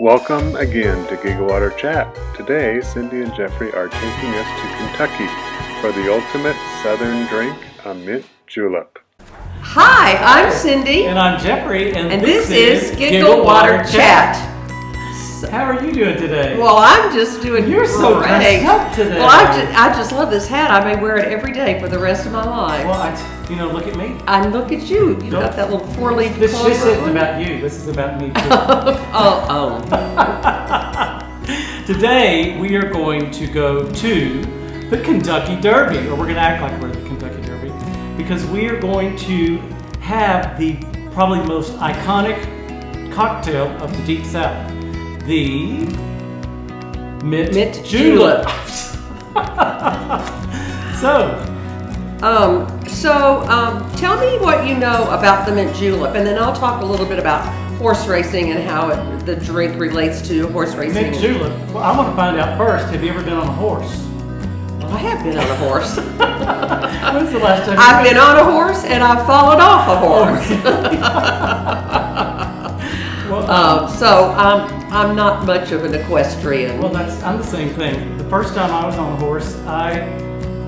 Welcome again to Giggle Water Chat. Today, Cindy and Jeffrey are taking us to Kentucky for the ultimate southern drink, a mint julep. Hi, I'm Cindy. And I'm Jeffrey. And this is Giggle Water Chat. How are you doing today? Well, I'm just doing You're so dressed up today. Well, I just love this hat. I may wear it every day for the rest of my life. Well, look at me. And look at you. You got that little four-leaf This clover. isn't about you. This is about me too. Oh. Today we are going to go to the Kentucky Derby, or we're going to act like we're at the Kentucky Derby, because we are going to have the probably most iconic cocktail of the Deep South, the Mint Julep. So tell me what you know about the Mint Julep, and then I'll talk a little bit about horse racing and how the drink relates to horse racing. Mint Julep. Well, I want to find out first, have you ever been on a horse? Well, I have been on a horse. When's the last time I've been on a horse and I've fallen off a horse. Well, I'm not much of an equestrian. Well, I'm the same thing. The first time I was on a horse, I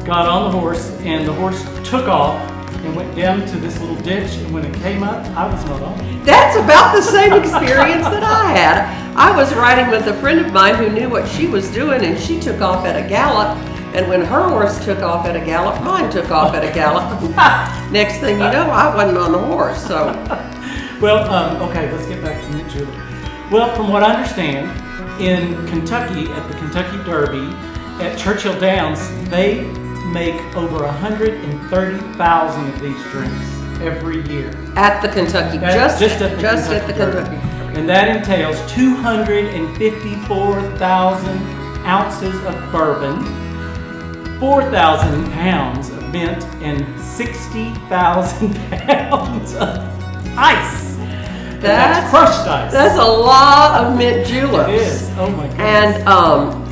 got on the horse and the horse took off and went down to this little ditch, and when it came up, I was not on. That's about the same experience that I had. I was riding with a friend of mine who knew what she was doing, and she took off at a gallop, and when her horse took off at a gallop, mine took off at a gallop. Next thing you know, I wasn't on the horse, so. Well, okay, let's get back to Mint Julep. Well, from what I understand, in Kentucky, at the Kentucky Derby, at Churchill Downs, they make over 130,000 of these drinks every year. At the Kentucky, just at the Kentucky. And that entails 254,000 ounces of bourbon, 4,000 pounds of mint, and 60,000 pounds of ice. That's crushed ice. That's a lot of mint juleps. It is. Oh my goodness.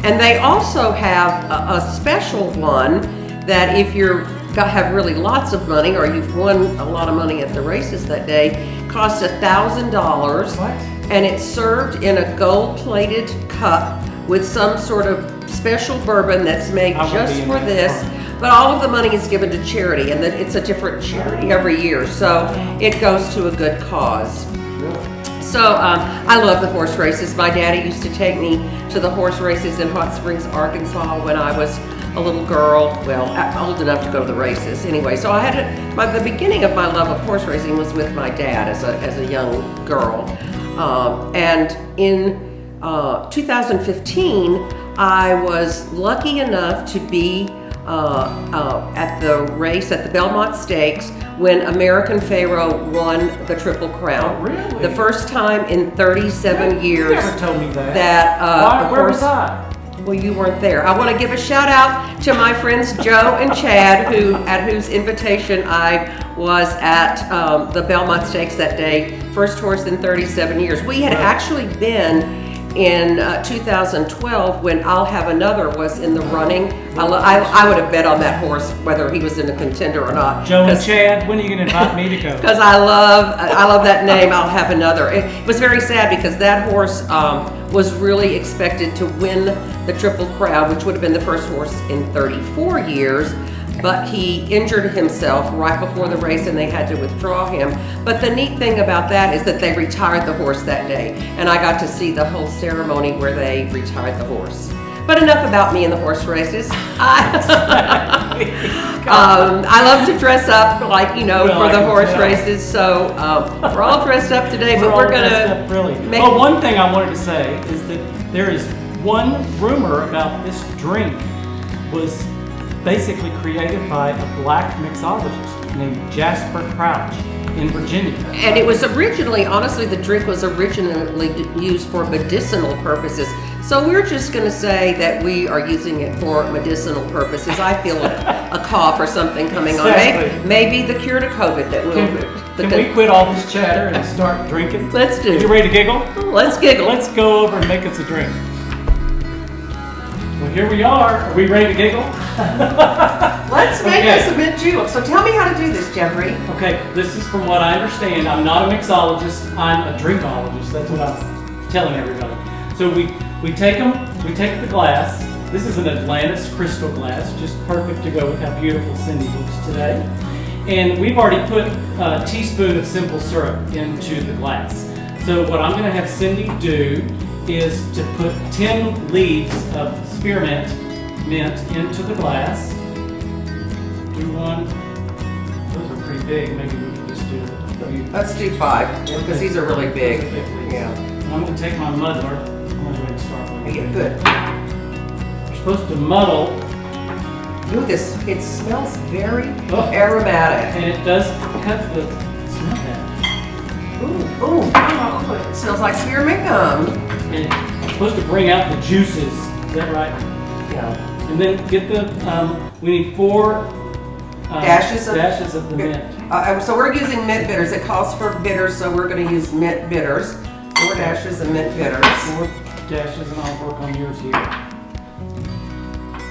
And they also have a special one that if you're have really lots of money, or you've won a lot of money at the races that day, costs $1,000. What? And it's served in a gold-plated cup with some sort of special bourbon that's made just for this. But all of the money is given to charity, and it's a different charity every year, so it goes to a good cause. So I love the horse races. My daddy used to take me to the horse races in Hot Springs, Arkansas when I was a little girl, well, old enough to go to the races. Anyway, so I had the beginning of my love of horse racing was with my dad as a young girl. And in 2015, I was lucky enough to be at the race at the Belmont Stakes when American Pharoah won the Triple Crown. Oh, really? The first time in 37 years. You never told me that. Where was I? Well, you weren't there. I want to give a shout out to my friends Joe and Chad, at whose invitation I was at the Belmont Stakes that day. First horse in 37 years. We had actually been in 2012 when I'll Have Another was in the running. I would have bet on that horse whether he was in a contender or not. Joe and Chad, when are you going to invite me to go? Because I love that name, I'll Have Another. It was very sad because that horse was really expected to win the Triple Crown, which would have been the first horse in 34 years. But he injured himself right before the race and they had to withdraw him. But the neat thing about that is that they retired the horse that day. And I got to see the whole ceremony where they retired the horse. But enough about me and the horse races. I love to dress up, for the horse races. So we're all dressed up today, but we're going to... Really. Well, one thing I wanted to say is that there is one rumor about this drink was basically created by a black mixologist named Jasper Crouch in Virginia. And it was originally, honestly, the drink was originally used for medicinal purposes. So we're just going to say that we are using it for medicinal purposes. I feel a cough or something coming on. Maybe the cure to COVID that will... Can we quit all this chatter and start drinking? Let's do it. You ready to giggle? Let's giggle. Let's go over and make us a drink. Well, here we are. Are we ready to giggle? Let's make us a mint julep. So tell me how to do this, Jeffrey. Okay, this is from what I understand. I'm not a mixologist. I'm a drinkologist. That's what I'm telling everybody. So we take the glass. This is an Atlantis crystal glass, just perfect to go with how beautiful Cindy looks today. And we've already put a teaspoon of simple syrup into the glass. So what I'm gonna have Cindy do is to put 10 leaves of spearmint mint into the glass. Do one. Those are pretty big. Maybe we can just do a few. Let's do 5, because these are really big. Yeah. And I'm going to take my muddler. I'm going to go ahead and start with it. Yeah, good. You're supposed to muddle. Ooh, it smells very aromatic. And it does have the, smell that. Ooh, it smells like spearmint gum. And it's supposed to bring out the juices. Is that right? Yeah. And then get the, we need 4 dashes of the mint. So we're using mint bitters. It calls for bitters, so we're going to use mint bitters. 4 dashes of mint bitters. 4 dashes, and I'll work on yours here.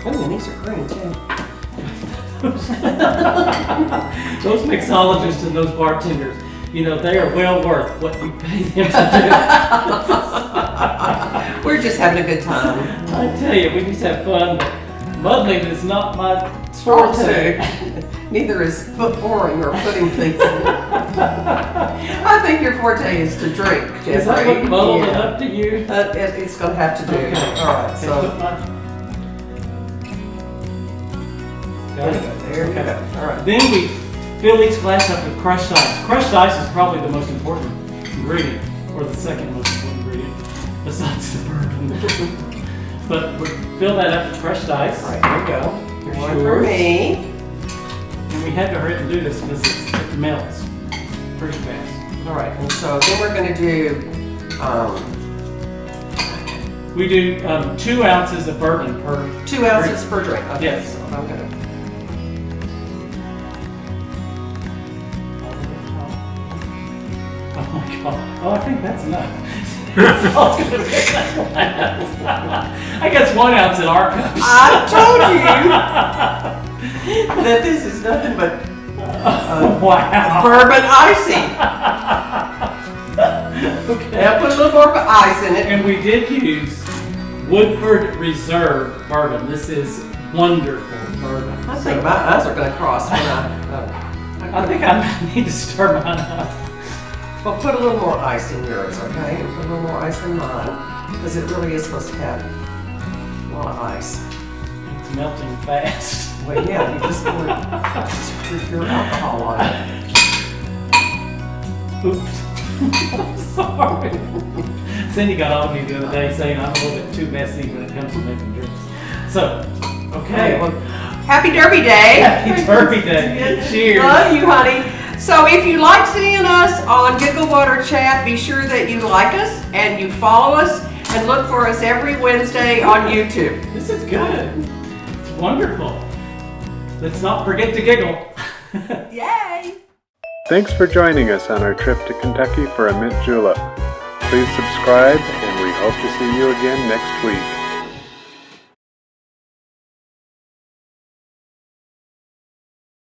Oh, and these are green too. Those mixologists and those bartenders, you know, they are well worth what you pay them to do. We're just having a good time. I tell you, we just have fun. Muddling is not my forte. Neither is pouring or putting things in. I think your forte is to drink, Jeffrey. Is that what muddled it up to you? It's going to have to do. Okay. All right, so. Got it? There you go. All right. Then we fill each glass up with crushed ice. Crushed ice is probably the most important ingredient, or the second most important ingredient, besides the bourbon. But we fill that up with crushed ice. All right, here we go. Here's One for yours. me. And we had to hurry up and do this because it melts pretty fast. All right, and so then we're going to do, We do 2 ounces of bourbon per 2 ounces per drink. Okay, Yes. so I'm going to. Oh my God. Oh, I think that's enough. I guess 1 ounce in our cups. I told you that this is nothing but wow. bourbon icing. Okay. Now put a little more ice in it. And we did use Woodford Reserve bourbon. This is wonderful bourbon. I think my eyes are going to cross when I I think I need to stir mine up. well, put a little more ice in yours, okay? And put a little more ice in mine, because it really is supposed to have a lot of ice. It's melting fast. Well, yeah, you just pour your alcohol on it. Oops. I'm sorry. Cindy got on me the other day saying I'm a little bit too messy when it comes to making drinks. So, okay. Well, happy Derby Day. Happy Derby Day. Cheers. Love you, honey. So if you like seeing us on Giggle Water Chat, be sure that you like us and you follow us and look for us every Wednesday on YouTube. This is good. It's wonderful. Let's not forget to giggle. Yay! Thanks for joining us on our trip to Kentucky for a mint julep. Please subscribe, and we hope to see you again next week.